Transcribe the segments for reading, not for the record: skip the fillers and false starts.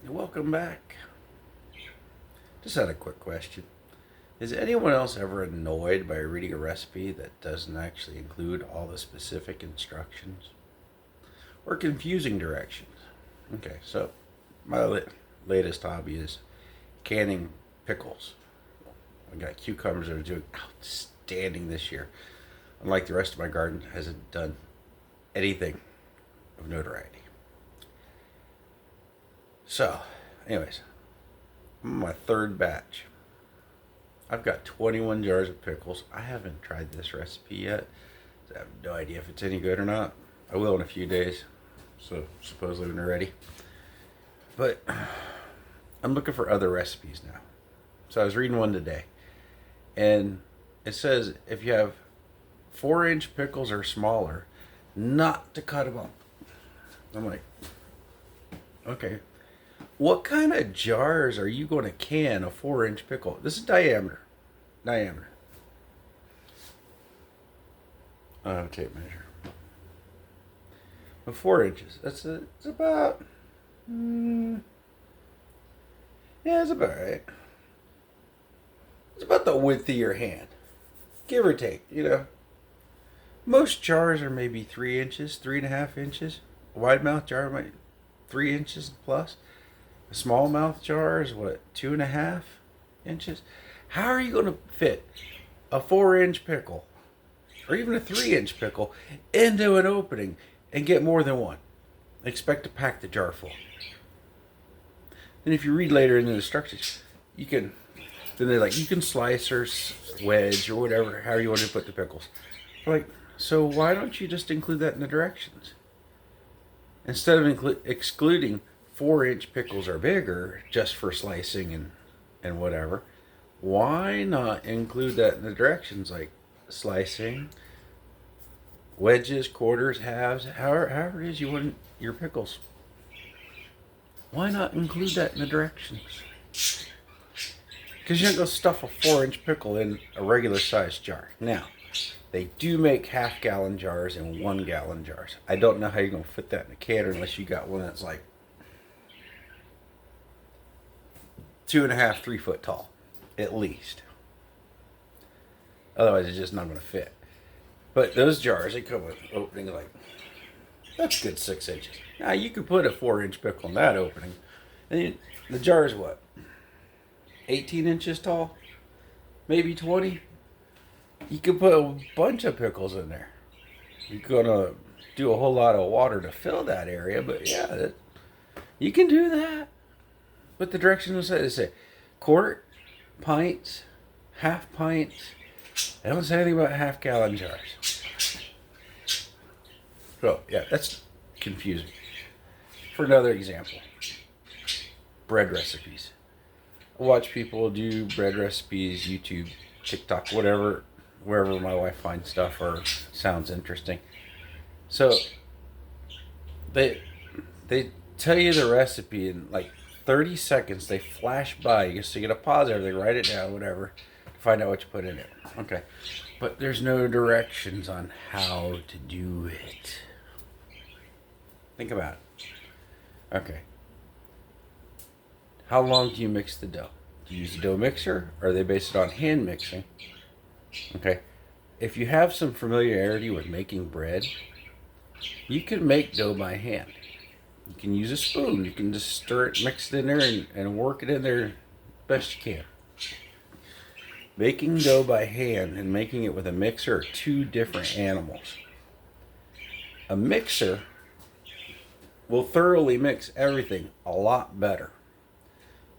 Welcome back. Just had a quick question. Is anyone else ever annoyed by reading a recipe that doesn't actually include all the specific instructions or confusing directions? Okay, so my latest hobby is canning pickles. I got cucumbers that are doing outstanding this year. Unlike the rest of my garden, hasn't done anything of notoriety. So, anyways, I'm on my third batch. I've got 21 jars of pickles. I haven't tried this recipe yet. So I have no idea if it's any good or not. I will in a few days. So supposedly when they're ready. But I'm looking for other recipes now. So I was reading one today. And it says if you have 4-inch pickles or smaller, not to cut them up. I'm like, okay. What kind of jars are you going to can a 4-inch pickle? This is diameter. Diameter. I have a tape measure. But 4 inches. It's about. Yeah, it's about right. It's about the width of your hand, give or take. Most jars are maybe 3 inches, 3.5 inches. A wide mouth jar might 3 inches plus. A small mouth jar is what, 2.5 inches? How are you going to fit a 4-inch pickle or even a 3-inch pickle into an opening and get more than one? Expect to pack the jar full. And if you read later in the instructions, then they're like, you can slice or wedge or whatever, however you want to put the pickles. Like, so why don't you just include that in the directions? Instead of excluding 4-inch pickles are bigger just for slicing and whatever, why not include that in the directions, like slicing, wedges, quarters, halves, however it is you want your pickles? Why not include that in the directions? Because you're not going to stuff a 4-inch pickle in a regular sized jar. Now, they do make half-gallon jars and 1-gallon jars. I don't know how you're going to fit that in a canner unless you got one that's like 2.5, 3 foot tall, at least. Otherwise, it's just not going to fit. But those jars, they come with openings like, that's good 6 inches. Now, you could put a 4-inch pickle in that opening. And the jar is what? 18 inches tall? Maybe 20? You could put a bunch of pickles in there. You're going to do a whole lot of water to fill that area, but yeah, you can do that. But the directions say quart, pints, half pints. They don't say anything about half-gallon jars. So, yeah, that's confusing. For another example, bread recipes. I watch people do bread recipes, YouTube, TikTok, whatever, wherever my wife finds stuff or sounds interesting. So, they tell you the recipe in like 30 seconds. They flash by. So you get to pause everything, write it down, whatever, to find out what you put in it. Okay. But there's no directions on how to do it. Think about it. Okay. How long do you mix the dough? Do you use a dough mixer or are they based on hand mixing? Okay. If you have some familiarity with making bread, you can make dough by hand. You can use a spoon. You can just stir it, mix it in there, and work it in there best you can. Making dough by hand and making it with a mixer are two different animals. A mixer will thoroughly mix everything a lot better.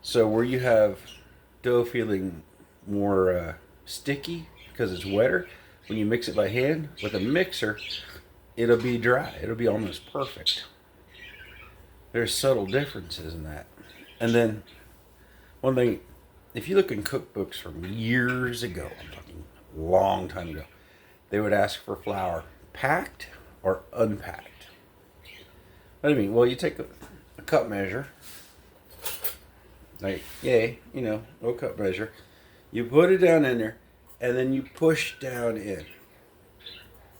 So where you have dough feeling more sticky because it's wetter, when you mix it by hand with a mixer, it'll be dry. It'll be almost perfect. There's subtle differences in that. And then one thing, if you look in cookbooks from years ago, I'm talking a long time ago, they would ask for flour packed or unpacked. What do you mean? Well, you take a cup measure, like, no cup measure. You put it down in there, and then you push down in.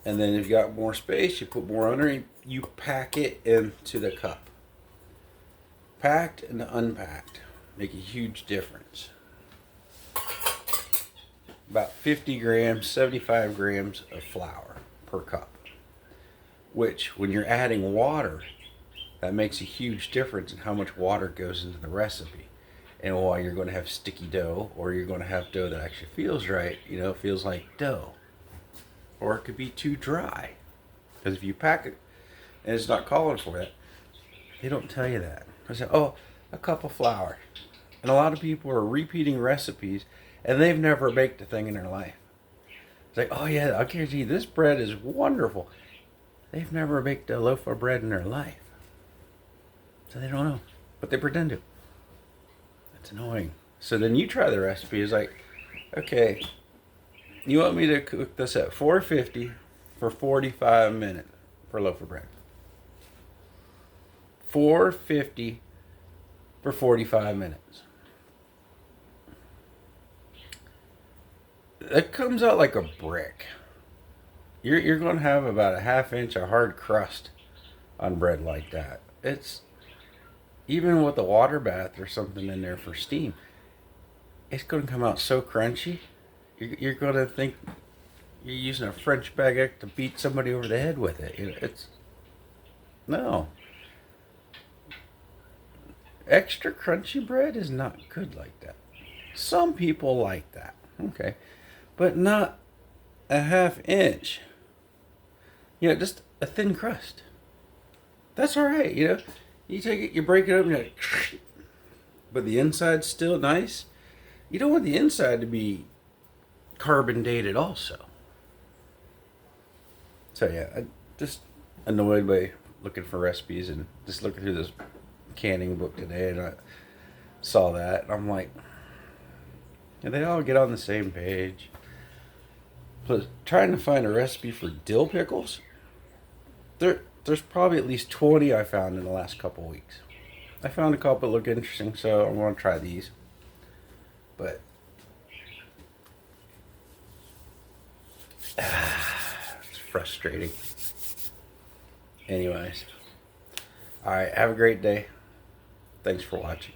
And then if you got more space, you put more under, you pack it into the cup. packed and unpacked make a huge difference. About 50 grams, 75 grams of flour per cup. Which, when you're adding water, that makes a huge difference in how much water goes into the recipe. And while you're going to have sticky dough, or you're going to have dough that actually feels right, it feels like dough. Or it could be too dry. Because if you pack it and it's not calling for that, they don't tell you that. I say, oh, a cup of flour. And a lot of people are repeating recipes and they've never baked a thing in their life. It's like, oh yeah, I guarantee you, this bread is wonderful. They've never baked a loaf of bread in their life. So they don't know. But they pretend to. It's annoying. So then you try the recipe. It's like, okay, you want me to cook this at 450 for 45 minutes for a loaf of bread. 450 for 45 minutes. It comes out like a brick. You're going to have about a half inch of hard crust on bread like that. It's, even with a water bath or something in there for steam, it's going to come out so crunchy. You're going to think you're using a French baguette to beat somebody over the head with it. It's, no. Extra crunchy bread is not good like that. Some people like that, okay, but not a half inch. Just a thin crust. That's all right, You take it, you break it up, and you're like, but the inside's still nice. You don't want the inside to be carbon dated also. So yeah, I just annoyed by looking for recipes and just looking through this canning book today, and I saw that, and I'm like, they all get on the same page. Plus, trying to find a recipe for dill pickles, there's probably at least 20 I found in the last couple weeks. I found a couple that look interesting, so I'm going to try these. But it's frustrating. Anyways, all right, have a great day. Thanks for watching.